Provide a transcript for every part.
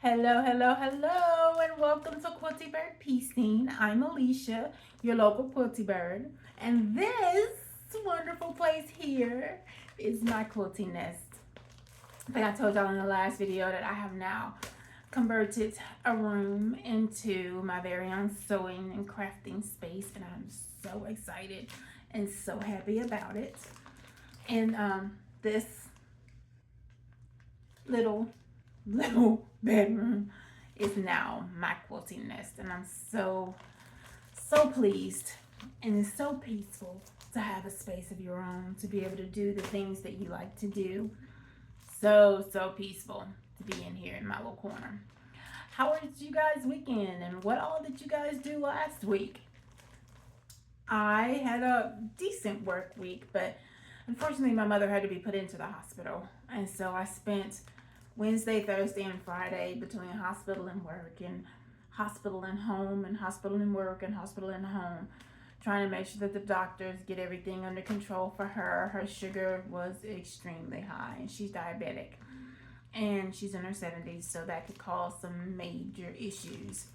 Hello, hello, hello, and welcome to Quilty Bird Piecing. I'm Alicia, your local Quilty Bird, and this wonderful place here is my quilting nest. I think I told y'all in the last video that I have now converted a room into my very own sewing and crafting space, and I'm so excited and so happy about it. And this little bedroom is now my quilting nest, and I'm so pleased, and it's so peaceful to have a space of your own, to be able to do the things that you like to do. So peaceful to be in here in my little corner. How was you guys weekend, and what all did you guys do last week? I had a decent work week, but unfortunately my mother had to be put into the hospital, and so I spent Wednesday, Thursday, and Friday between hospital and work, and hospital and home, and hospital and work, and hospital and home, trying to make sure that the doctors get everything under control for her. Her sugar was extremely high, and she's diabetic, and she's in her 70s, so that could cause some major issues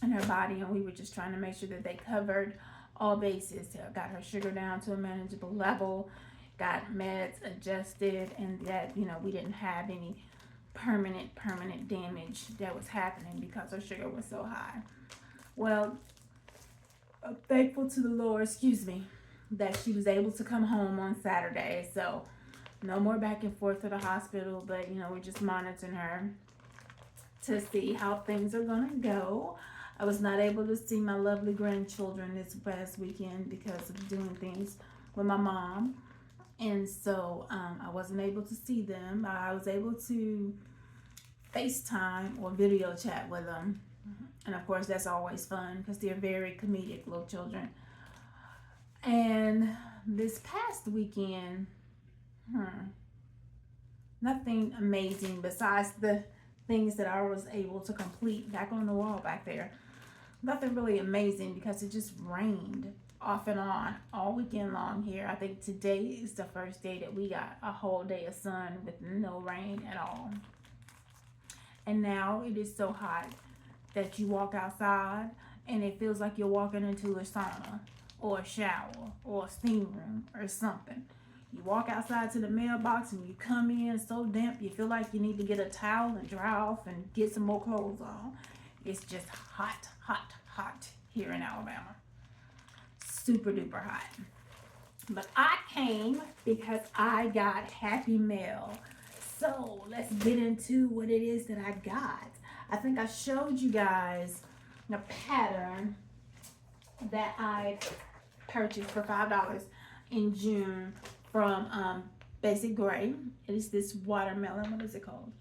in her body, and we were just trying to make sure that they covered all bases. Got her sugar down to a manageable level, got meds adjusted, and that we didn't have any permanent damage that was happening because her sugar was so high. Well, I'm thankful to the Lord, excuse me, that she was able to come home on Saturday. So no more back and forth to the hospital, but we're just monitoring her to see how things are gonna go. I was not able to see my lovely grandchildren this past weekend because of doing things with my mom, and so I wasn't able to see them. I was able to FaceTime or video chat with them, and of course that's always fun because they're very comedic little children. And this past weekend, nothing amazing besides the things that I was able to complete back on the wall back there. Nothing really amazing because it just rained off and on all weekend long here. I think today is the first day that we got a whole day of sun with no rain at all. And now it is so hot that you walk outside and it feels like you're walking into a sauna or a shower or a steam room or something. You walk outside to the mailbox and you come in so damp you feel like you need to get a towel and dry off and get some more clothes on. It's just hot here in Alabama. Super duper hot. But I came because I got happy mail. So let's get into what it is that I got. I think I showed you guys a pattern that I purchased for $5 in June from Basic Gray. It is this watermelon. What is it called?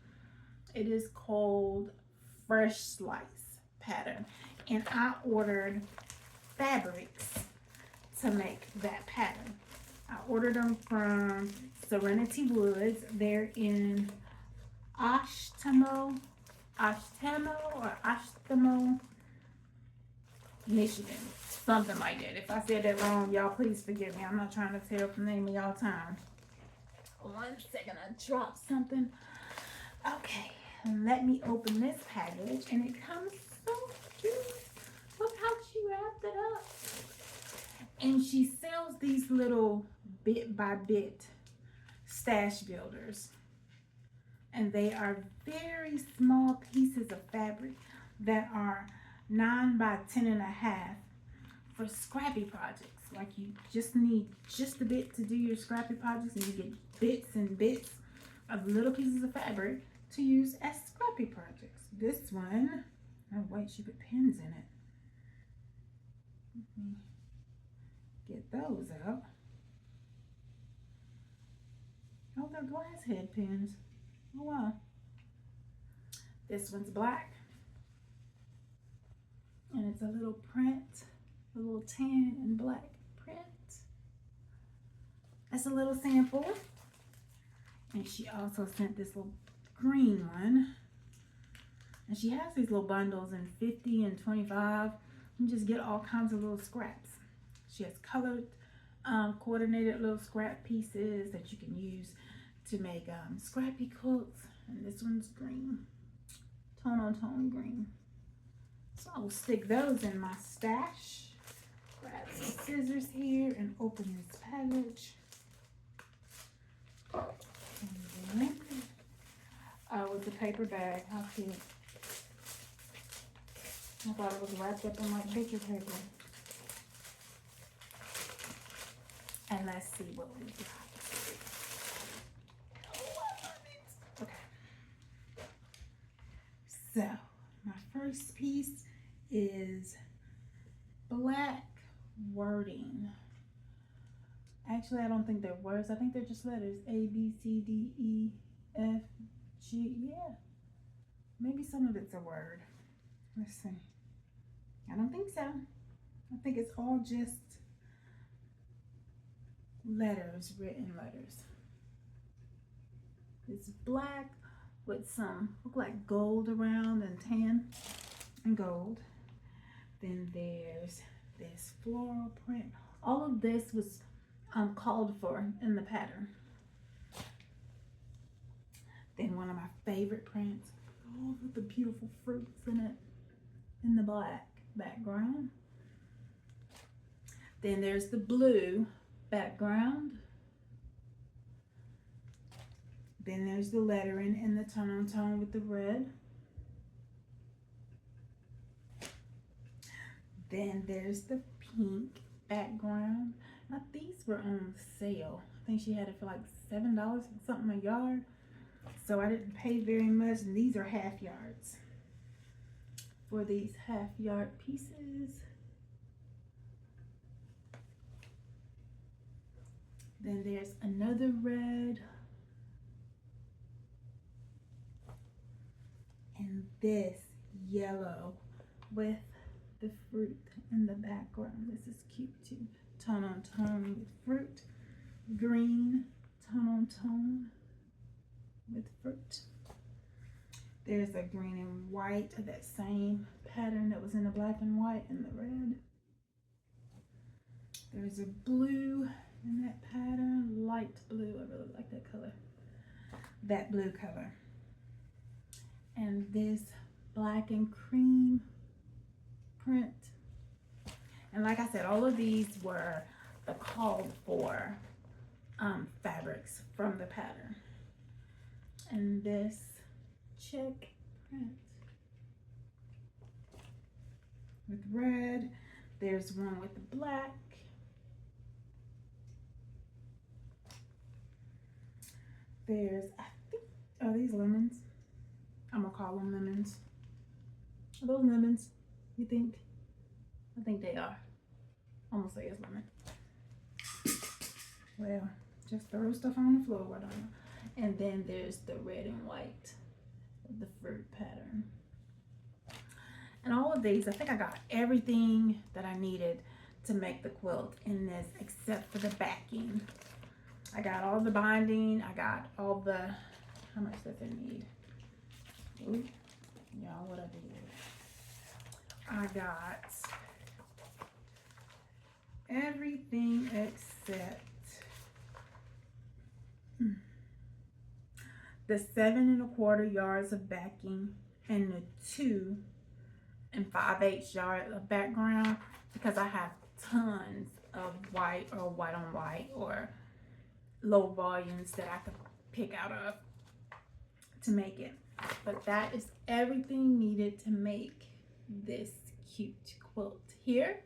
It is called Fresh Slice pattern, and I ordered fabrics to make that pattern. I ordered them from Serenity Woods. They're in Ashtamo, Michigan. Something like that. If I said that wrong, y'all please forgive me. I'm not trying to tear up the name of y'all town. 1 second, I dropped something. Okay, let me open this package, and it comes so cute. Look how she wrapped it up. And she sells these little bit by bit stash builders, and they are very small pieces of fabric that are 9 by 10.5 for scrappy projects. Like you just need just a bit to do your scrappy projects, and you get bits and bits of little pieces of fabric to use as scrappy projects. This one, oh wait, she put pins in it. Let me get those out. Oh, they're glass head pins. Oh wow. This one's black, and it's a little print, a little tan and black print. That's a little sample. And she also sent this little green one. And she has these little bundles in 50 and 25. You just get all kinds of little scraps. She has colored, coordinated little scrap pieces that you can use to make scrappy quilts. And this one's green. tone green. So I will stick those in my stash. Grab some scissors here and open this package. And then, oh, it's a paper bag. How cute. I thought it was wrapped up in like picture paper. And let's see what we got. Oh, I love it. Okay. So, my first piece is black wording. Actually, I don't think they're words. I think they're just letters. A, B, C, D, E, F, G. Yeah. Maybe some of it's a word. Let's see. I don't think so. I think it's all just letters, written letters. It's black with some look like gold around and tan and gold. Then there's this floral print. All of this was called for in the pattern. Then one of my favorite prints, all of the beautiful fruits in it in the black background. Then there's the blue background. Then there's the lettering in the tone on tone with the red. Then there's the pink background. Now these were on sale. I think she had it for like $7 something a yard. So I didn't pay very much, and these are half yards. For these half yard pieces. Then there's another red. And this yellow with the fruit in the background. This is cute too. Tone on tone with fruit. Green, tone on tone with fruit. There's a green and white of that same pattern that was in the black and white and the red. There's a blue in that pattern, light blue. I really like that color. That blue color. And this black and cream print. And like I said, all of these were the called for fabrics from the pattern. And this check print with red. There's one with the black. There's, I think, are these lemons? I'm gonna call them lemons. Are those lemons, you think? I think they are. I'm gonna say it's lemon. Well, just throw stuff on the floor, I don't know. And then there's the red and white, the fruit pattern. And all of these, I think I got everything that I needed to make the quilt in this except for the backing. I got all the binding, I got all the, how much does it need? Ooh, y'all, what I did. I got everything except the 7 1/4 yards of backing and the 2 5/8 yards of background, because I have tons of white or white on white or low volumes that I could pick out of to make it. But that is everything needed to make this cute quilt here.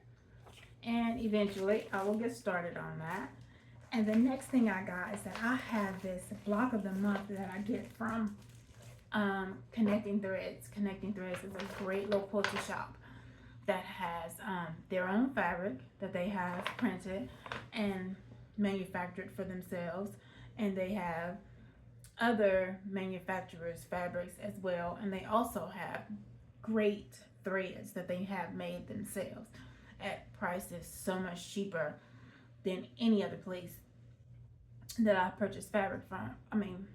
And eventually I will get started on that. And the next thing I got is that I have this block of the month that I get from Connecting Threads. Connecting Threads is a great little quilting shop that has their own fabric that they have printed and manufactured for themselves, and they have other manufacturers' fabrics as well, and they also have great threads that they have made themselves at prices so much cheaper than any other place that I purchased fabric from. I mean,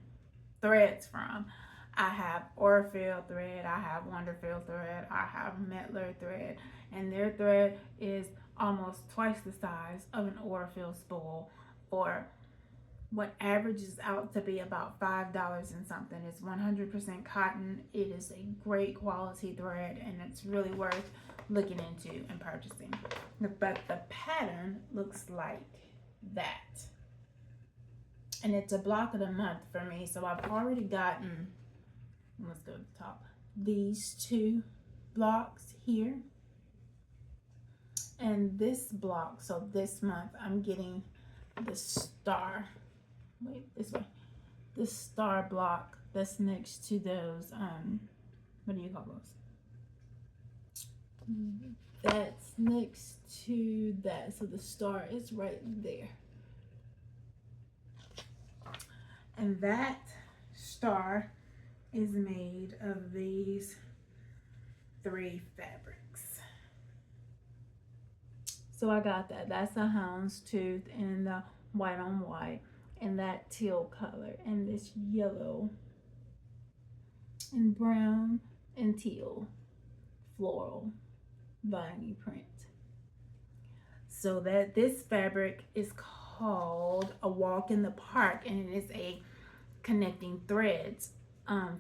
threads from. I have Orfeld thread, I have Wonderfeld thread, I have Metler thread, and their thread is almost twice the size of an Orfeld spool for what averages out to be about $5 and something. It's 100% cotton. It is a great quality thread, and it's really worth looking into and purchasing. But the pattern looks like that, and it's a block of the month for me. So I've already gotten, let's go to the top, these two blocks here, and this block. So this month I'm getting the star, wait, this way, the star block that's next to those, what do you call those? That's next to that. So the star is right there. And that star is made of these 3 fabrics. So I got that. That's a houndstooth and the white on white, and that teal color, and this yellow and brown and teal floral viney print. So that this fabric is called A Walk in the Park, and it is a connecting threads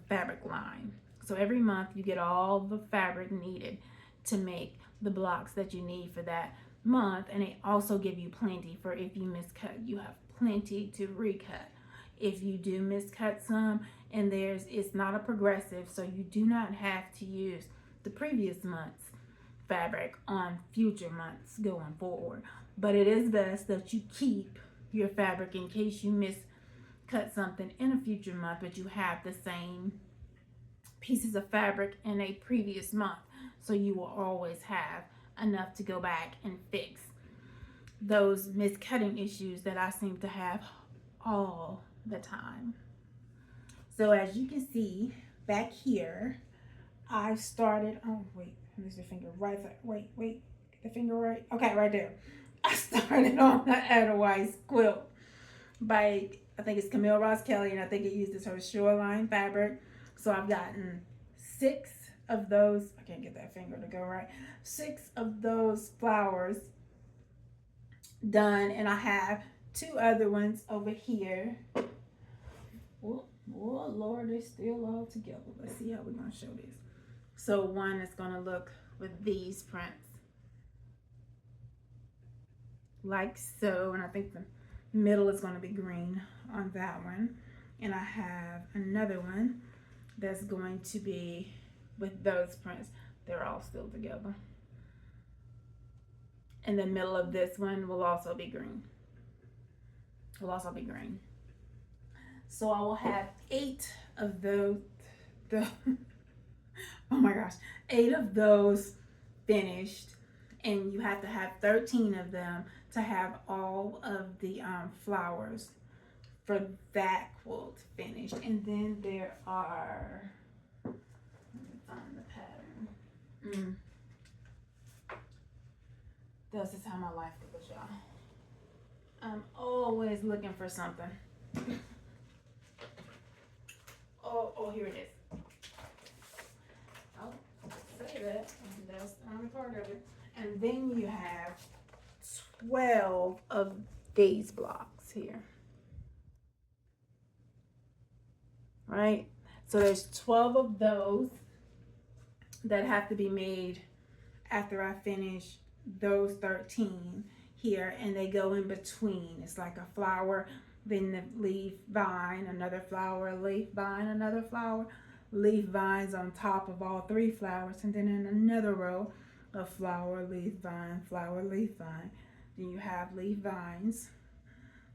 fabric line. So every month you get all the fabric needed to make the blocks that you need for that month, and they also give you plenty for if you miscut. You have plenty to recut if you do miscut some, and it's not a progressive, so you do not have to use the previous month's fabric on future months going forward. But it is best that you keep your fabric in case you miscut something in a future month, but you have the same pieces of fabric in a previous month, so you will always have enough to go back and fix those miscutting issues that I seem to have all the time. So as you can see back here, I started, oh wait, there's the finger right there. Wait, get the finger right. Okay, right there. I started on the Edelweiss quilt by, I think it's Camille Ross Kelly, and I think it uses her Shoreline fabric. So I've gotten 6 of those, I can't get that finger to go right, 6 of those flowers done, and I have 2 other ones over here. Oh Lord, they're still all together. Let's see how we're gonna show this. So one is gonna look with these prints like so, and I think the middle is gonna be green on that one, and I have another one that's going to be with those prints. They're all still together, and the middle of this one will also be green. So I will have 8 of those, oh my gosh, 8 of those finished, and you have to have 13 of them to have all of the flowers for that quilt finished. And then there are, let me find the pattern. This is how my life goes, y'all. I'm always looking for something. Oh, here it is. I'll say that. That's only part of it. And then you have 12 of these blocks here. Right? So there's 12 of those that have to be made after I finish those 13 here, and they go in between. It's like a flower, then the leaf vine, another flower, leaf vine, another flower, leaf vines on top of all 3 flowers, and then in another row of flower, leaf vine, flower, leaf vine. Then you have leaf vines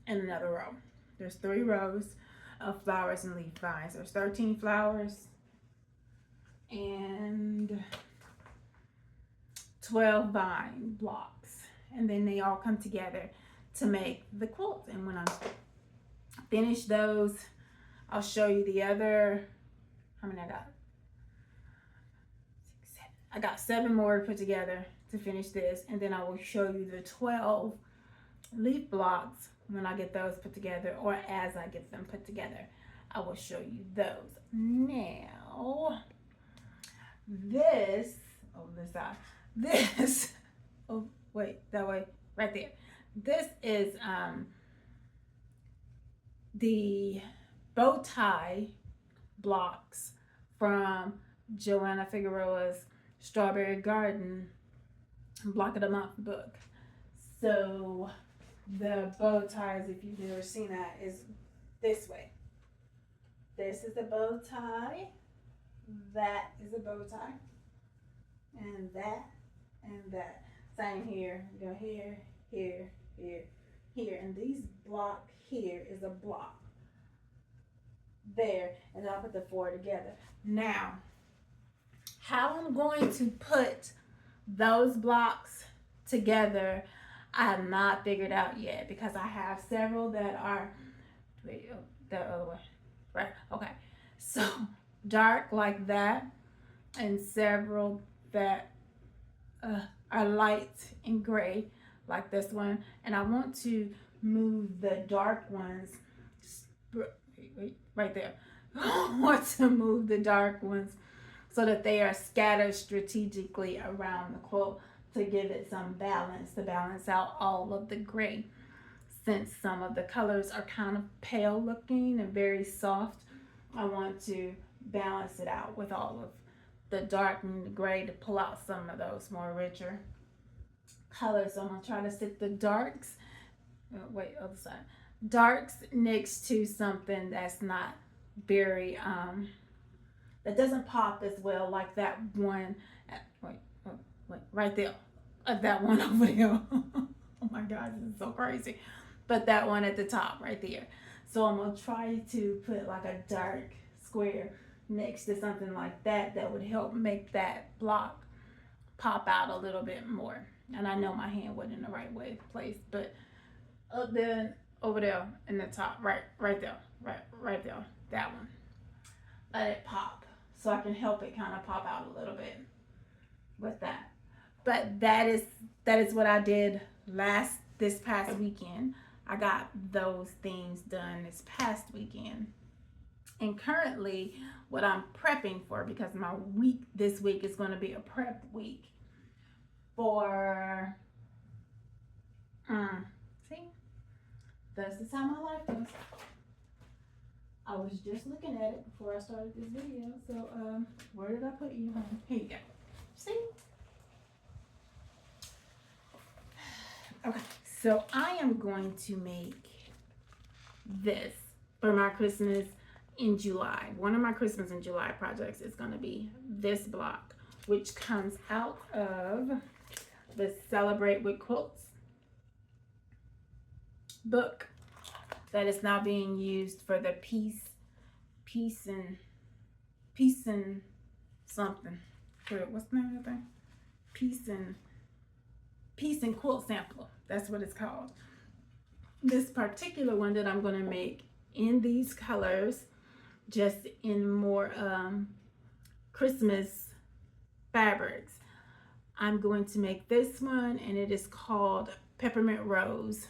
in another row. There's 3 rows of flowers and leaf vines. There's 13 flowers and 12 vine blocks, and then they all come together to make the quilt. And when I finish those, I'll show you the other, how many I got? 6, 7. I got 7 more to put together to finish this, and then I will show you the 12 leaf blocks when I get those put together, or as I get them put together, I will show you those. Now, this, oh wait, that way, right there. This is the bow tie blocks from Joanna Figueroa's Strawberry Garden Block of the Month book. So the bow ties, if you've never seen that, is this way. This is the bow tie. That is a bow tie. And that and that. Same here. Go here, here, here, here. And these block here is a block. There. And I'll put the four together. Now, how I'm going to put those blocks together, I have not figured out yet because I have several that are, wait, the other way, right? Okay, so dark like that, and several that are light and gray like this one, and I want to move the dark ones, wait, right there. I want to move the dark ones so that they are scattered strategically around the quilt to give it some balance, to balance out all of the gray. Since some of the colors are kind of pale looking and very soft, I want to balance it out with all of the dark and the gray to pull out some of those more richer colors. So I'm gonna try to stick the darks, other side, darks next to something that's not very, that doesn't pop as well, like that one, right there, that one over there. Oh my God, this is so crazy. But that one at the top right there. So I'm gonna try to put like a dark square next to something like that that would help make that block pop out a little bit more. And I know my hand wasn't in the right way placed, but up there, over there in the top, right there, right there, that one. Let it pop so I can help it kind of pop out a little bit with that. But that is what I did this past weekend. I got those things done this past weekend. And currently what I'm prepping for, because my week this week is going to be a prep week for see, that's just how my life goes. I was just looking at it before I started this video. So where did I put you? Here you go. See? Okay, so I am going to make this for my Christmas in July. One of my Christmas in July projects is going to be this block, which comes out of the Celebrate with Quilts book that is now being used for the peace and something. What's the name of that? Peace and Quilt Sampler. That's what it's called. This particular one that I'm going to make in these colors, just in more Christmas fabrics. I'm going to make this one, and it is called Peppermint Rose.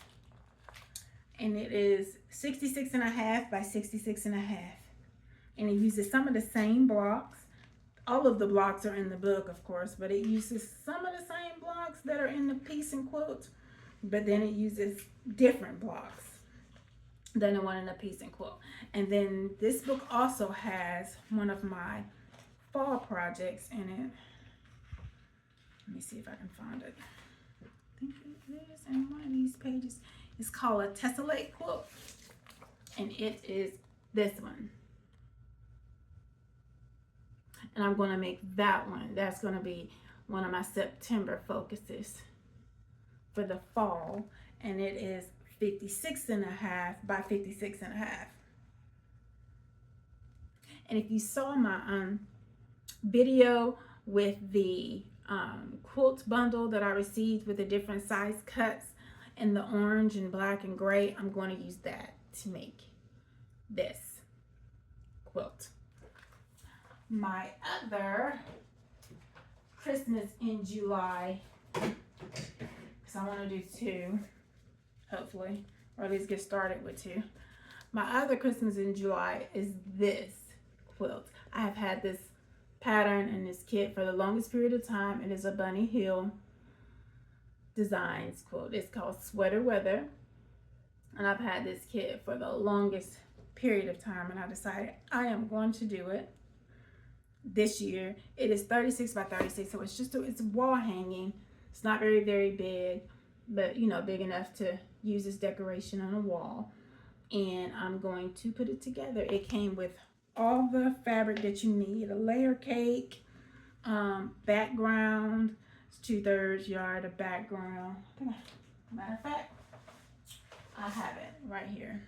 And it is 66.5 by 66.5. And it uses some of the same blocks. All of the blocks are in the book, of course, but it uses some of the same blocks that are in the Peace and Quilt, but then it uses different blocks than the one in the Peace and Quilt. And then this book also has one of my fall projects in it. Let me see if I can find it. I think it is in one of these pages. It's called a Tessellate Quilt, and it is this one. And I'm going to make that one. That's going to be one of my September focuses for the fall. And it is 56.5 by 56.5. And if you saw my video with the quilt bundle that I received with the different size cuts in the orange and black and gray, I'm going to use that to make this quilt. My other Christmas in July, because I want to do two, hopefully, or at least get started with two. My other Christmas in July is this quilt. I have had this pattern and this kit for the longest period of time. It is a Bunny Hill Designs quilt. It's called Sweater Weather. And I've had this kit for the longest period of time, and I decided I am going to do it this year. It is 36 by 36, so it's wall hanging. It's not very big, but you know, big enough to use as decoration on a wall. And I'm going to put it together. It came with all the fabric that you need: a layer cake, background. It's 2/3 yard of background. Matter of fact, I have it right here.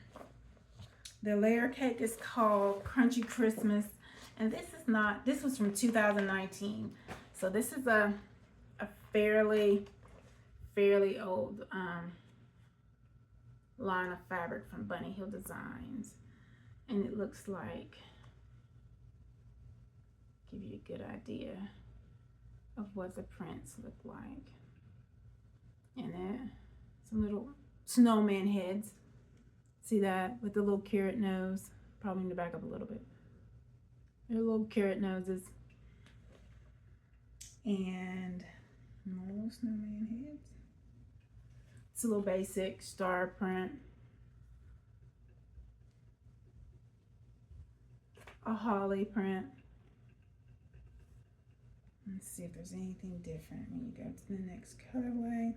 The layer cake is called Crunchy Christmas, and this was from 2019. So this is a fairly old line of fabric from Bunny Hill Designs. And it looks like, give you a good idea of what the prints look like. And then some little snowman heads. See that with the little carrot nose? Probably need to back up a little bit. They're little carrot noses. And little snowman heads. It's a little basic star print. A holly print. Let's see if there's anything different when you go to the next colorway.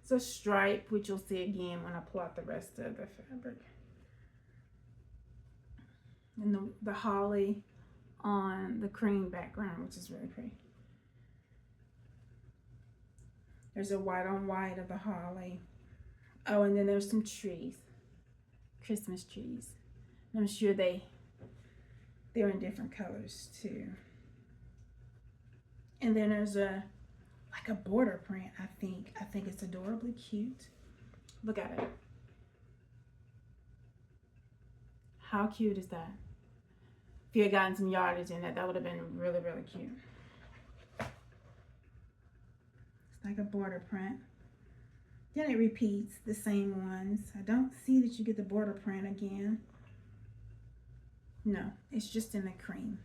It's a stripe, which you'll see again when I plot the rest of the fabric. And the holly on the cream background, which is really pretty. There's a white on white of the holly. Oh, and then there's some trees, Christmas trees. And I'm sure they're in different colors too. And then there's like a border print, I think. I think it's adorably cute. Look at it. How cute is that? If you had gotten some yardage in it, that would have been really cute. It's like a border print. Then it repeats the same ones. I don't see that you get the border print again. No, it's just in the cream.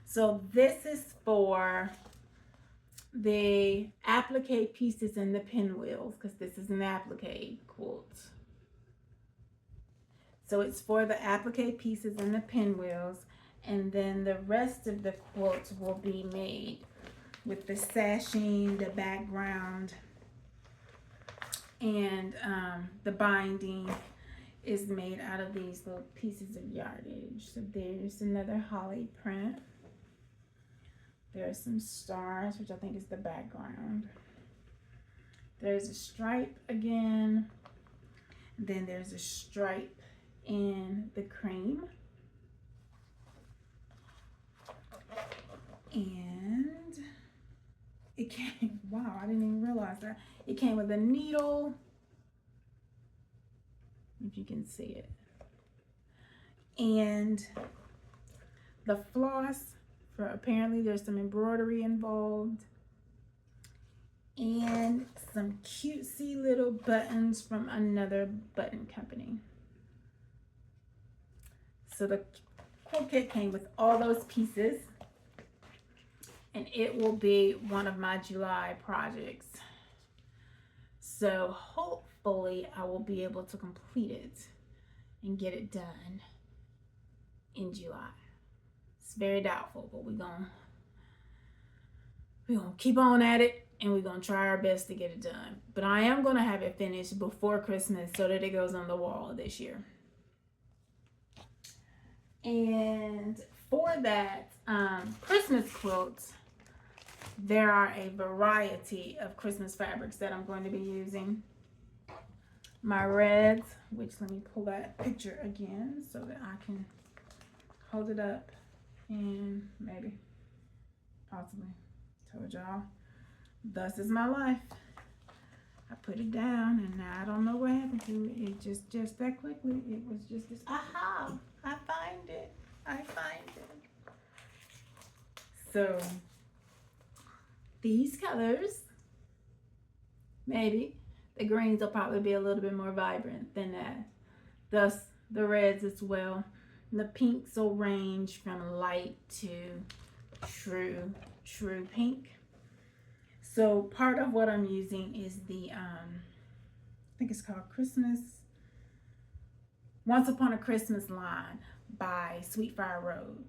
So this is for the applique pieces and the pinwheels, because this is an applique quilt. So it's for the applique pieces and the pinwheels, and then the rest of the quilt will be made with the sashing, the background, and the binding is made out of these little pieces of yardage. So there's another holly print. There's some stars, which I think is the background. There's a stripe again. Then there's a stripe in the cream. And it came, wow, I didn't even realize that. It came with a needle, if you can see it. And the floss, for apparently there's some embroidery involved. And some cutesy little buttons from another button company. So the quilt kit came with all those pieces. And it will be one of my July projects. So hopefully I will be able to complete it and get it done in July. It's very doubtful, but we're gonna keep on at it, and we're gonna try our best to get it done. But I am gonna have it finished before Christmas so that it goes on the wall this year. And for that Christmas quilt, there are a variety of Christmas fabrics that I'm going to be using. My reds, which let me pull that picture again so that I can hold it up and maybe, possibly, told y'all, thus is my life. I put it down and now I don't know what happened to it. It just that quickly. It was just this, aha, I find it. So these colors, maybe the greens will probably be a little bit more vibrant than that. Thus the reds as well. The pinks will range from light to true pink. So part of what I'm using is the I think it's called Christmas Once Upon a Christmas line by Sweet Fire Road.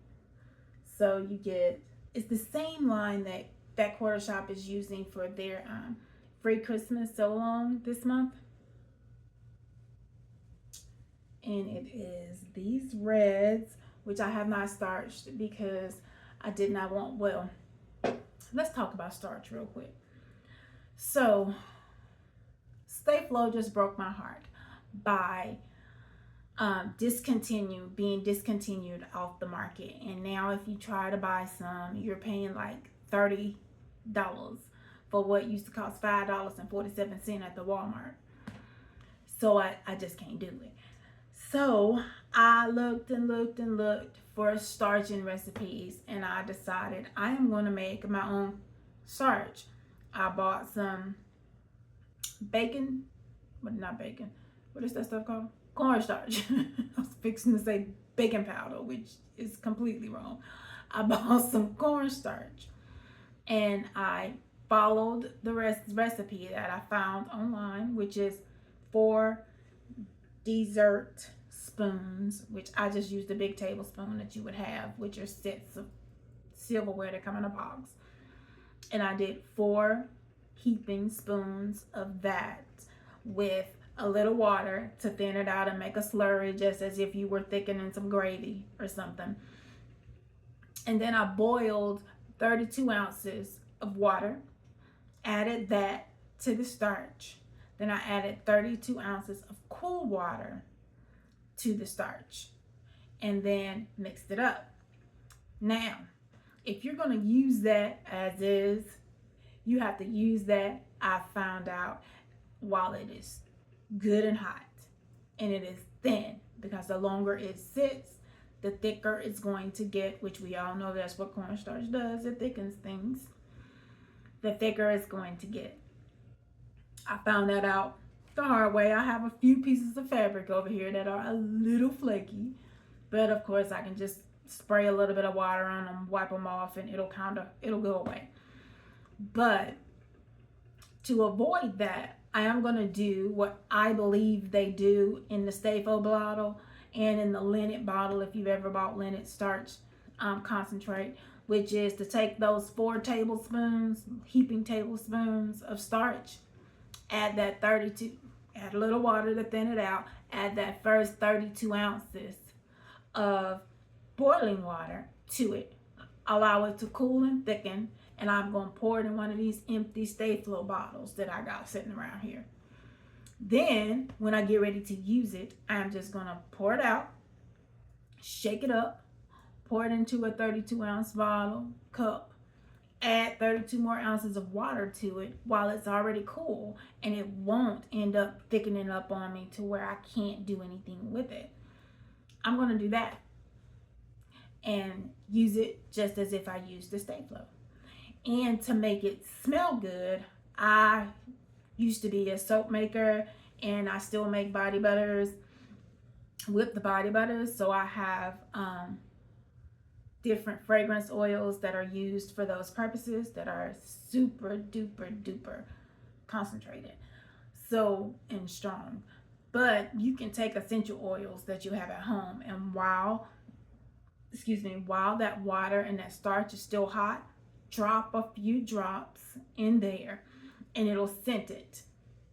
So you get, it's the same line that that quarter shop is using for their free Christmas so long this month. And it is these reds, which I have not starched because I did not want, well, let's talk about starch real quick. So Stay Flow just broke my heart by being discontinued off the market. And now if you try to buy some, you're paying like $30 for what used to cost $5.47 at the Walmart. So I just can't do it. So I looked and looked and looked for starching recipes, and I decided I am going to make my own starch. I bought some bacon, but not bacon. What is that stuff called? Cornstarch. I was fixing to say baking powder, which is completely wrong. I bought some cornstarch, and I followed the recipe that I found online, which is 4 dessert spoons, which I just used the big tablespoon that you would have with your sets of silverware that come in a box. And I did 4 heaping spoons of that with a little water to thin it out and make a slurry, just as if you were thickening some gravy or something. And then I boiled 32 ounces of water, added that to the starch. Then I added 32 ounces of cool water to the starch and then mixed it up. Now, if you're going to use that as is, you have to use that, I found out, while it is good and hot and it is thin, because the longer it sits, the thicker it's going to get, which we all know that's what cornstarch does. It thickens things. The thicker it's going to get. I found that out the hard way. I have a few pieces of fabric over here that are a little flaky, but of course I can just spray a little bit of water on them, wipe them off, and it'll go away. But to avoid that, I am going to do what I believe they do in the Stay Flow bottle and in the Linnet bottle, if you've ever bought Linnet starch concentrate, which is to take those 4 tablespoons, heaping tablespoons of starch, add that 32, add a little water to thin it out, add that first 32 ounces of boiling water to it, allow it to cool and thicken, and I'm going to pour it in one of these empty Stay Flow bottles that I got sitting around here. Then, when I get ready to use it, I'm just going to pour it out, shake it up, pour it into a 32 ounce bottle, cup, add 32 more ounces of water to it while it's already cool, and it won't end up thickening up on me to where I can't do anything with it. I'm going to do that and use it just as if I used the Stay Flow. And to make it smell good, I used to be a soap maker, and I still make body butters with the body butters. So I have different fragrance oils that are used for those purposes that are super duper duper concentrated, so, and strong. But you can take essential oils that you have at home, and while that water and that starch is still hot, drop a few drops in there, and it'll scent it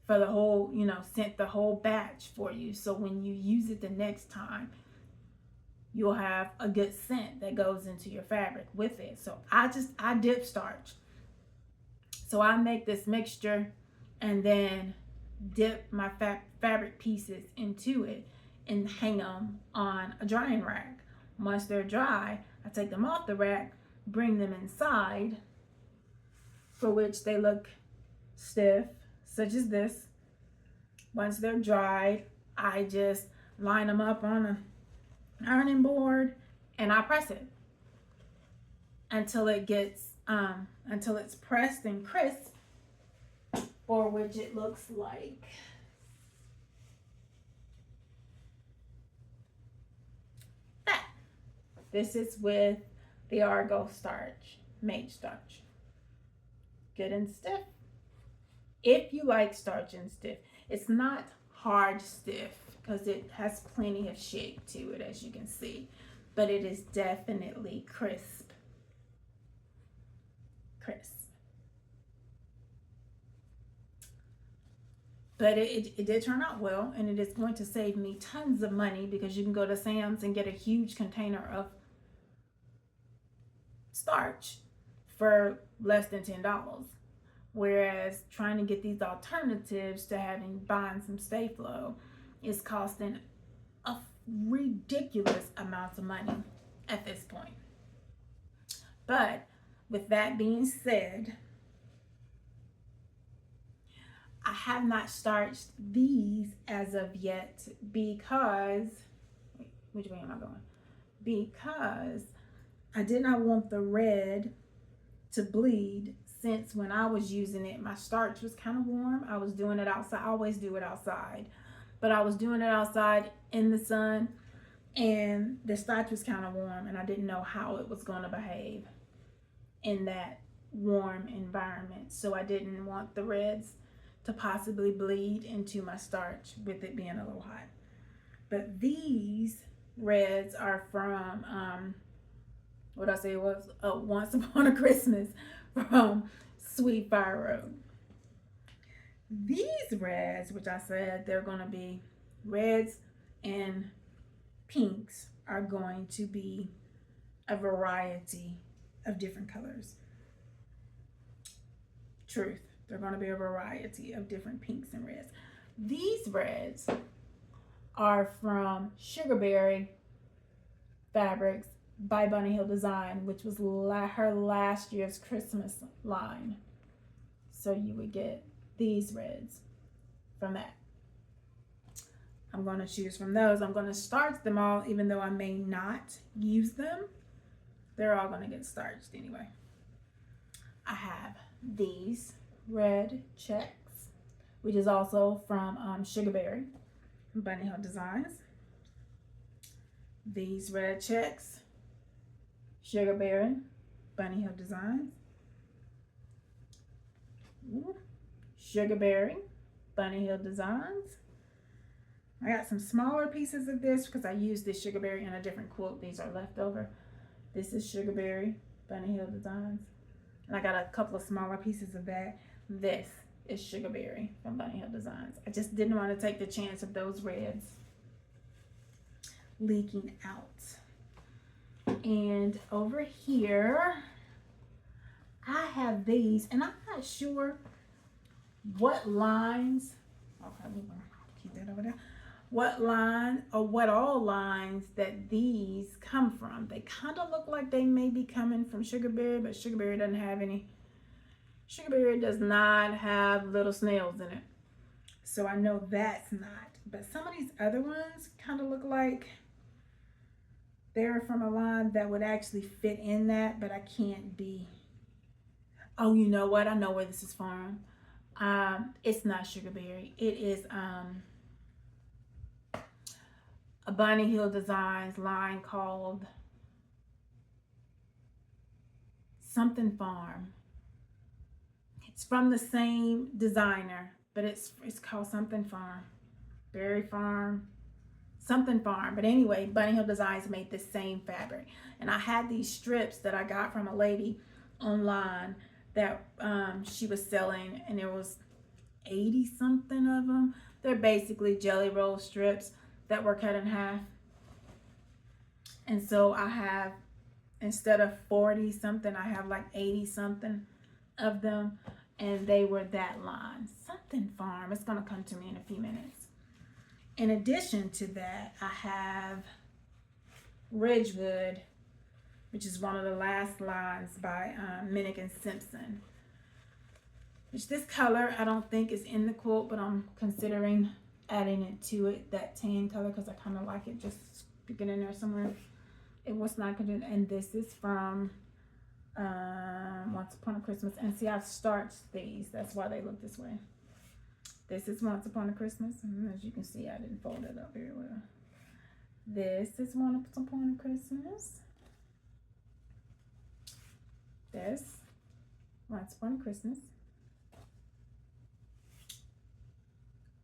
for the whole, scent the whole batch for you. So when you use it the next time, you'll have a good scent that goes into your fabric with it. So I dip starch. So I make this mixture and then dip my fabric pieces into it and hang them on a drying rack. Once they're dry, I take them off the rack, bring them inside, for which they look stiff, such as this. Once they're dried, I just line them up on an ironing board and I press it until it gets until it's pressed and crisp, for which it looks like that. This is with the Argo starch, made starch. Good and stiff. If you like starch and stiff, it's not hard stiff, because it has plenty of shake to it, as you can see. But it is definitely crisp. Crisp. But it did turn out well, and it is going to save me tons of money because you can go to Sam's and get a huge container of starch for less than $10. Whereas trying to get these alternatives to buying some Stay Flow is costing a ridiculous amount of money at this point. But with that being said, I have not starched these as of yet because, which way am I going? Because I did not want the red to bleed, since when I was using it, my starch was kind of warm. I was doing it outside. I always do it outside, but I was doing it outside in the sun, and the starch was kind of warm, and I didn't know how it was going to behave in that warm environment. So I didn't want the reds to possibly bleed into my starch with it being a little hot. But these reds are from what I say was Once Upon a Christmas from Sweet Fire Road. These reds, which I said they're going to be reds and pinks, are going to be a variety of different colors. Truth. They're going to be a variety of different pinks and reds. These reds are from Sugarberry Fabrics by Bunny Hill Design, which was her last year's Christmas line. So you would get these reds from that. I'm going to choose from those. I'm going to starch them all, even though I may not use them. They're all going to get starched anyway. I have these red checks, which is also from Sugarberry, Bunny Hill Designs. These red checks, Sugarberry, Bunny Hill Designs. Sugarberry, Bunny Hill Designs. I got some smaller pieces of this because I used this Sugarberry in a different quilt. These are left over. This is Sugarberry, Bunny Hill Designs. And I got a couple of smaller pieces of that. This is Sugarberry from Bunny Hill Designs. I just didn't want to take the chance of those reds leaking out. And over here, I have these, and I'm not sure what lines, okay, we're gonna keep that over there, what line or what all lines that these come from. They kind of look like they may be coming from Sugarberry, but Sugarberry doesn't have any. Sugarberry does not have little snails in it, so I know that's not. But some of these other ones kind of look like they're from a line that would actually fit in that, but I can't be. Oh, you know what? I know where this is from. It's not Sugarberry. It is a Bunny Hill Designs line called something Farm. It's from the same designer, but it's called something Farm. Berry Farm. Something Farm. But anyway, Bunny Hill Designs made the same fabric. And I had these strips that I got from a lady online that she was selling, and there was 80 something of them. They're basically jelly roll strips that were cut in half. And so I have, instead of 40 something, I have like 80 something of them, and they were that line. Something Farm. It's going to come to me in a few minutes. In addition to that, I have Ridgewood, which is one of the last lines by Minnick and Simpson. Which this color I don't think is in the quilt, but I'm considering adding it to it, that tan color, because I kind of like it just sticking in there somewhere. It was not going to, and this is from Once Upon a Christmas. And see, I've starched these. That's why they look this way. This is Once Upon a Christmas. And as you can see, I didn't fold it up very well. This is Once Upon a Christmas. This, Once Upon a Christmas.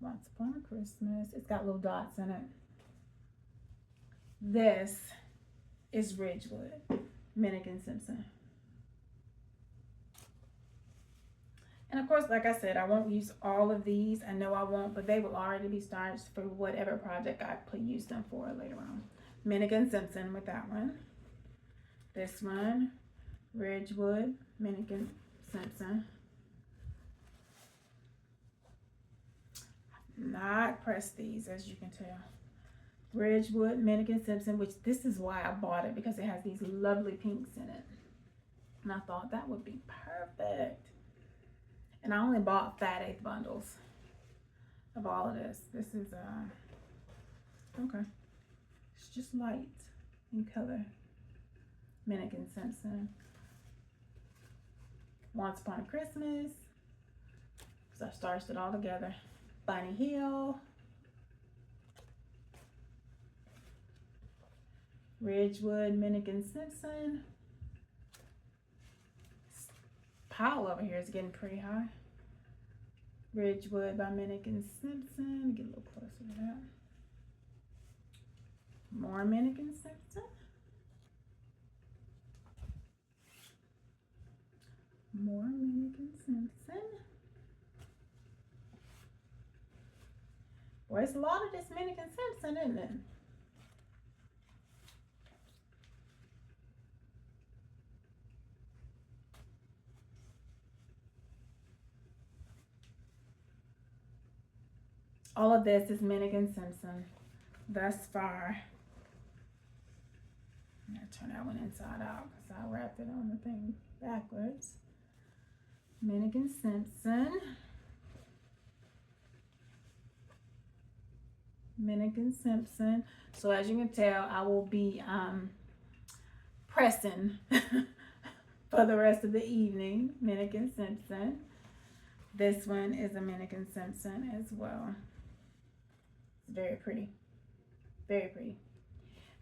Once Upon a Christmas. It's got little dots in it. This is Ridgewood, Minnick and Simpson. And of course, like I said, I won't use all of these. I know I won't, but they will already be starts for whatever project I use them for later on. Minnick and Simpson with that one. This one, Ridgewood, Minnick and Simpson. Not pressed these, as you can tell. Ridgewood, Minnick and Simpson, which this is why I bought it, because it has these lovely pinks in it. And I thought that would be perfect. And I only bought Fat 8 bundles of all of this. This is, okay. It's just light in color. Minnick and Simpson. Once Upon a Christmas. Because I starched it all together. Bunny Hill. Ridgewood, Minnick and Simpson. Pile over here is getting pretty high. Ridgewood by Minnick and Simpson. Get a little closer to that. More Minnick and Simpson. More Minnick and Simpson. Boy, it's a lot of this Minnick and Simpson, isn't it? All of this is Minnick and Simpson thus far. I'm going to turn that one inside out because I wrapped it on the thing backwards. Minnick and Simpson. Minnick and Simpson. So as you can tell, I will be pressing for the rest of the evening. Minnick and Simpson. This one is a Minnick and Simpson as well. It's very pretty. Very pretty.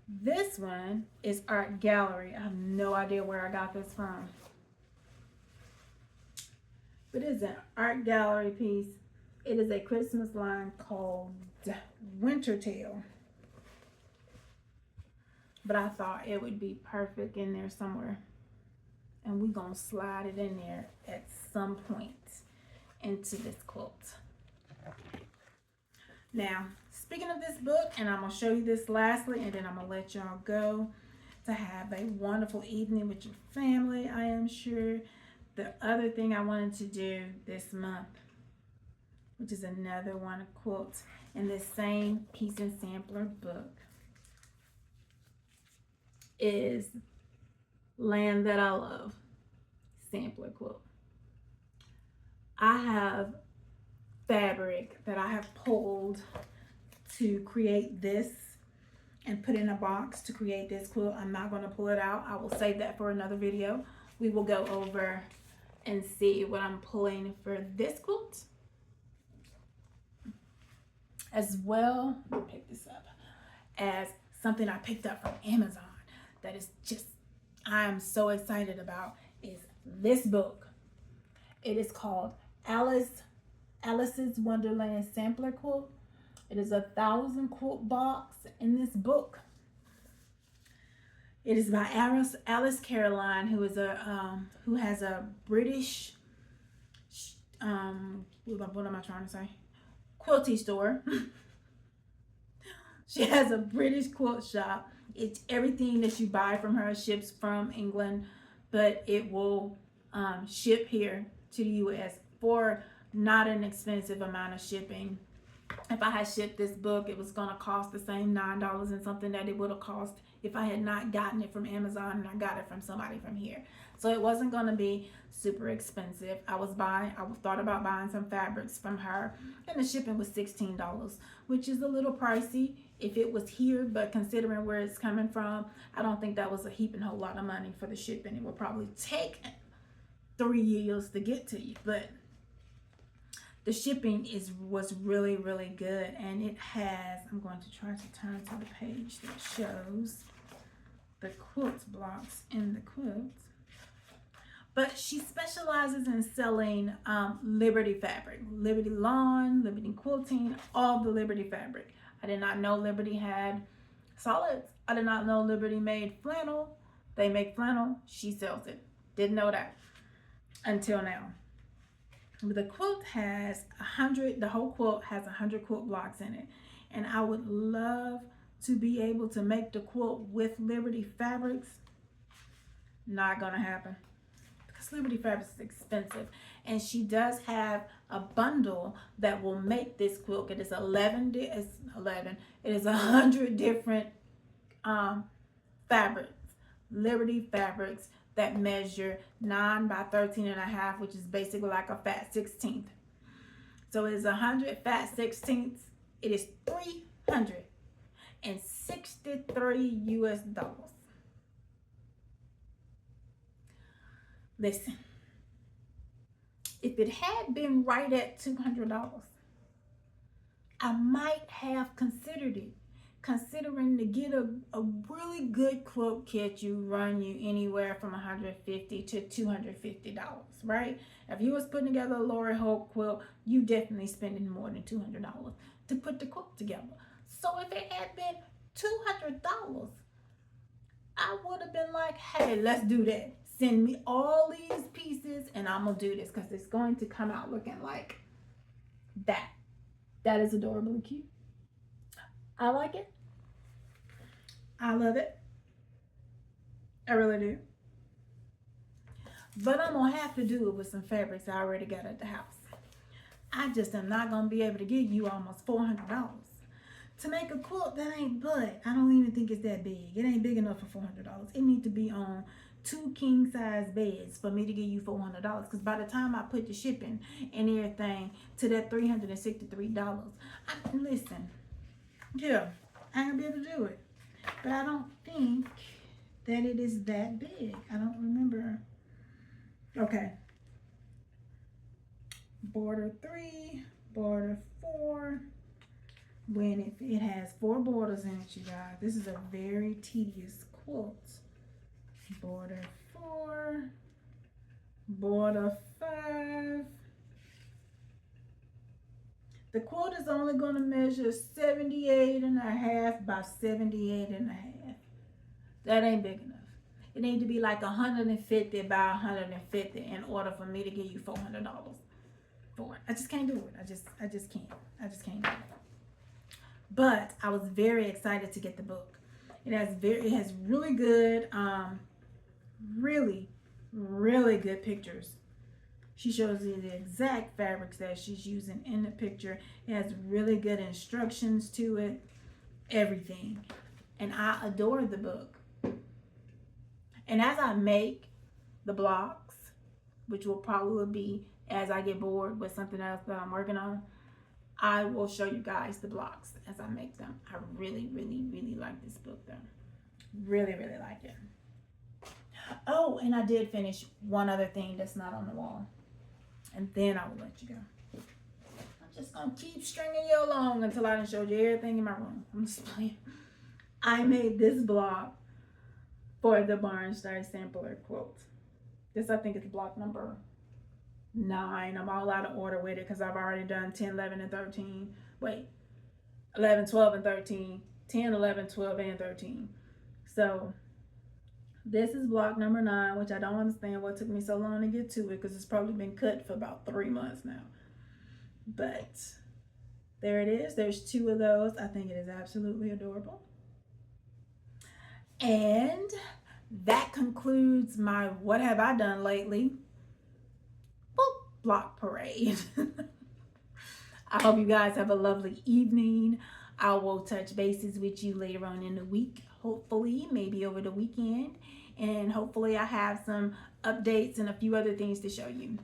This one is Art Gallery. I have no idea where I got this from. But it's an Art Gallery piece. It is a Christmas line called Winter Tale. But I thought it would be perfect in there somewhere. And we're going to slide it in there at some point into this quilt. Now, speaking of this book, and I'm going to show you this lastly, and then I'm going to let y'all go to have a wonderful evening with your family, I am sure. The other thing I wanted to do this month, which is another one of quilts in this same piece and sampler book, is Land That I Love sampler quilt. I have fabric that I have pulled to create this and put in a box to create this quilt. I'm not going to pull it out. I will save that for another video. We will go over and see what I'm pulling for this quilt. As well, let me pick this up, as something I picked up from Amazon that is just, I'm so excited about, is this book. It is called Alice's Wonderland Sampler Quilt. It is 1,000 quilt box in this book. It is by Alice Caroline, who is who has a British what am I trying to say? Quilty store. She has a British quilt shop. It's everything that you buy from her ships from England, but it will ship here to the US for not an expensive amount of shipping. If I had shipped this book, it was gonna cost the same $9 and something that it would have cost if I had not gotten it from Amazon and I got it from somebody from here. So it wasn't gonna be super expensive. I thought about buying some fabrics from her, and the shipping was $16, which is a little pricey if it was here, but considering where it's coming from, I don't think that was a heaping whole lot of money for the shipping. It will probably take 3 years to get to you, but the shipping was really, really good. And it has, I'm going to try to turn to the page that shows the quilt blocks in the quilt. But she specializes in selling Liberty fabric, Liberty lawn, Liberty quilting, all the Liberty fabric. I did not know Liberty had solids. I did not know Liberty made flannel. They make flannel. She sells it. Didn't know that until now. The quilt has 100. The whole quilt has 100 quilt blocks in it, and I would love to be able to make the quilt with Liberty fabrics. Not gonna happen. Liberty fabric is expensive, and she does have a bundle that will make this quilt. It is 11. It's 11. It is 100 different fabrics, Liberty fabrics that measure 9 by 13 and a half, which is basically like a fat 16th. So it is 100 fat 16ths. It is $363 US. Listen, if it had been right at $200, I might have considered it. Considering to get a really good quilt kit, you run you anywhere from $150 to $250, right? If you was putting together a Lori Hope quilt, you definitely spending more than $200 to put the quilt together. So if it had been $200, I would have been like, hey, let's do that. Send me all these pieces and I'm gonna do this, because it's going to come out looking like that. That is adorably cute. I like it. I love it. I really do. But I'm gonna have to do it with some fabrics I already got at the house. I just am not gonna be able to give you almost $400 to make a quilt that ain't but. I don't even think it's that big. It ain't big enough for $400. It needs to be on 2 king size beds for me to give you $400, because by the time I put the shipping and everything to that $363, listen, yeah, I ain't gonna be able to do it. But I don't think that it is that big. I don't remember. Okay, border 3, border 4. When it has 4 borders in it, you guys. This is a very tedious quilt. Border 4, border 5. The quilt is only going to measure 78 and a half by 78 and a half. That ain't big enough. It needs to be like 150 by 150 in order for me to give you $400 for it. I just can't do it. I just can't. I just can't do it. But I was very excited to get the book. It has really good really good pictures. She shows you the exact fabrics that she's using in the picture. It has really good instructions to it, everything. And I adore the book. And as I make the blocks, which will probably be as I get bored with something else that I'm working on, I will show you guys the blocks as I make them. I really like this book though. Really like it. Oh, and I did finish one other thing that's not on the wall. And then I will let you go. I'm just going to keep stringing you along until I done showed you everything in my room. I'm just playing. I made this block for the Barnstar Sampler quilt. This, I think, is block number 9. I'm all out of order with it because I've already done 10, 11, and 13. Wait, 11, 12, and 13. 10, 11, 12, and 13. So this is block number 9, which I don't understand what took me so long to get to it, because it's probably been cut for about 3 months now. But there it is. There's 2 of those. I think it is absolutely adorable. And that concludes my What Have I Done Lately Quilt Block Parade. I hope you guys have a lovely evening. I will touch bases with you later on in the week, hopefully, maybe over the weekend. And hopefully I have some updates and a few other things to show you.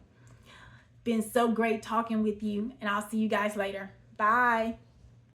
Been so great talking with you, and I'll see you guys later. Bye.